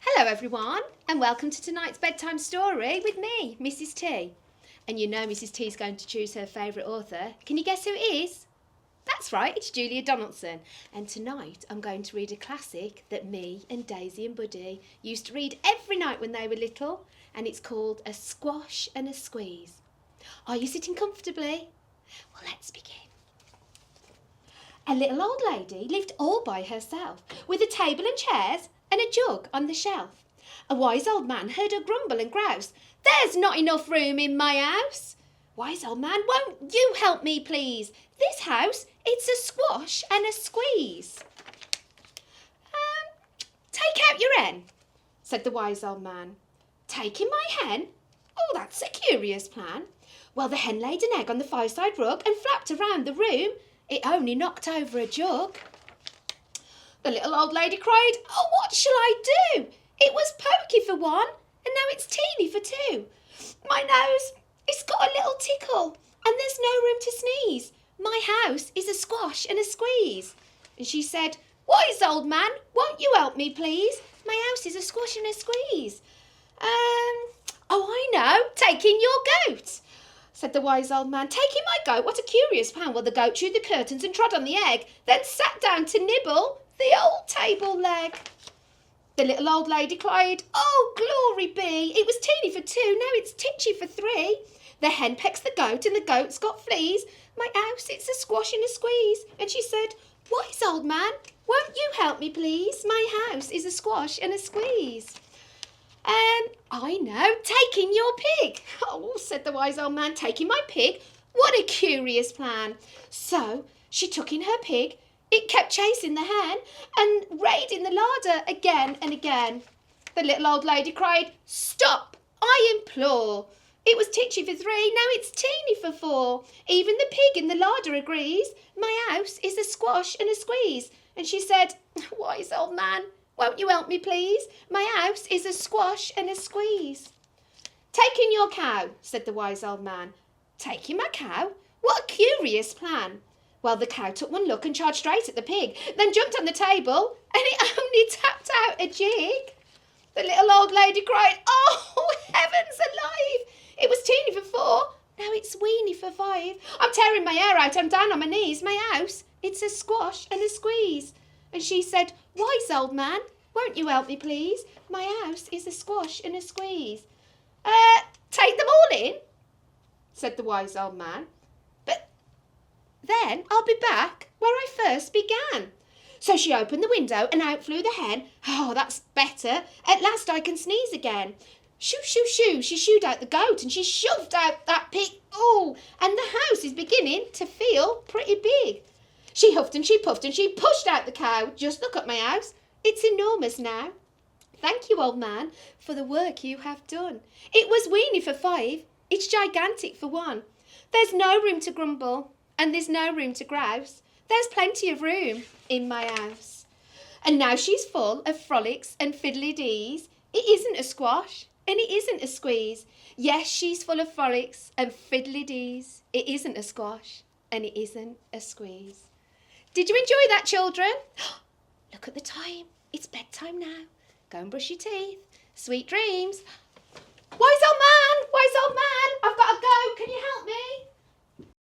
Hello everyone, and welcome to tonight's bedtime story with me, Mrs T. And you know Mrs T's going to choose her favourite author. Can you guess who it is? That's right, it's Julia Donaldson. And tonight I'm going to read a classic that me and Daisy and Buddy used to read every night when they were little, and it's called A Squash and a Squeeze. Are you sitting comfortably? Well, let's begin. A little old lady lived all by herself, with a table and chairs and a jug on the shelf. A wise old man heard her grumble and grouse, "There's not enough room in my house." "Wise old man, won't you help me, please? This house, it's a squash and a squeeze." Take out your hen," said the wise old man. "Taking my hen? Oh, that's a curious plan." Well, the hen laid an egg on the fireside rug and flapped around the room. It only knocked over a jug. The little old lady cried, "Oh, what shall I do? It was pokey for one, and now it's teeny for two. My nose, it's got a little tickle, and there's no room to sneeze. My house is a squash and a squeeze." And she said, "Wise old man, won't you help me, please? My house is a squash and a squeeze." Oh, I know, taking your goat," said the wise old man. "Taking my goat? What a curious plan." Well, the goat chewed the curtains and trod on the egg, then sat down to nibble the old table leg. The little old lady cried, "Oh, glory be! It was teeny for two, now it's titchy for three. The hen pecks the goat and the goat's got fleas. My house, it's a squash and a squeeze." And she said, "Wise old man, won't you help me, please? My house is a squash and a squeeze." I know, taking your pig." "Oh," said the wise old man, "taking my pig? What a curious plan." So she took in her pig. It kept chasing the hen and raiding the larder again and again. The little old lady cried, "Stop, I implore. It was titchy for three, now it's teeny for four. Even the pig in the larder agrees. My house is a squash and a squeeze." And she said, "Wise old man, won't you help me, please? My house is a squash and a squeeze." "Taking your cow," said the wise old man. "Taking my cow? What a curious plan." Well, the cow took one look and charged straight at the pig, then jumped on the table, and it only tapped out a jig. The little old lady cried, "Oh, heavens alive! It was teeny for four, now it's weeny for five. I'm tearing my hair out, I'm down on my knees. My house, it's a squash and a squeeze." And she said, "Wise old man, won't you help me, please? My house is a squash and a squeeze." Take them all in," said the wise old man. "But then I'll be back where I first began." So she opened the window and out flew the hen. "Oh, that's better. At last I can sneeze again." Shoo, shoo, shoo, she shooed out the goat and she shoved out that pig. Oh, and the house is beginning to feel pretty big. She huffed and she puffed and she pushed out the cow. "Just look at my house. It's enormous now. Thank you, old man, for the work you have done. It was weeny for five. It's gigantic for one. There's no room to grumble and there's no room to grouse. There's plenty of room in my house." And now she's full of frolics and fiddly-dees. It isn't a squash and it isn't a squeeze. Yes, she's full of frolics and fiddly-dees. It isn't a squash and it isn't a squeeze. Did you enjoy that, children? Look at the time. It's bedtime now. Go and brush your teeth. Sweet dreams. Wise old man,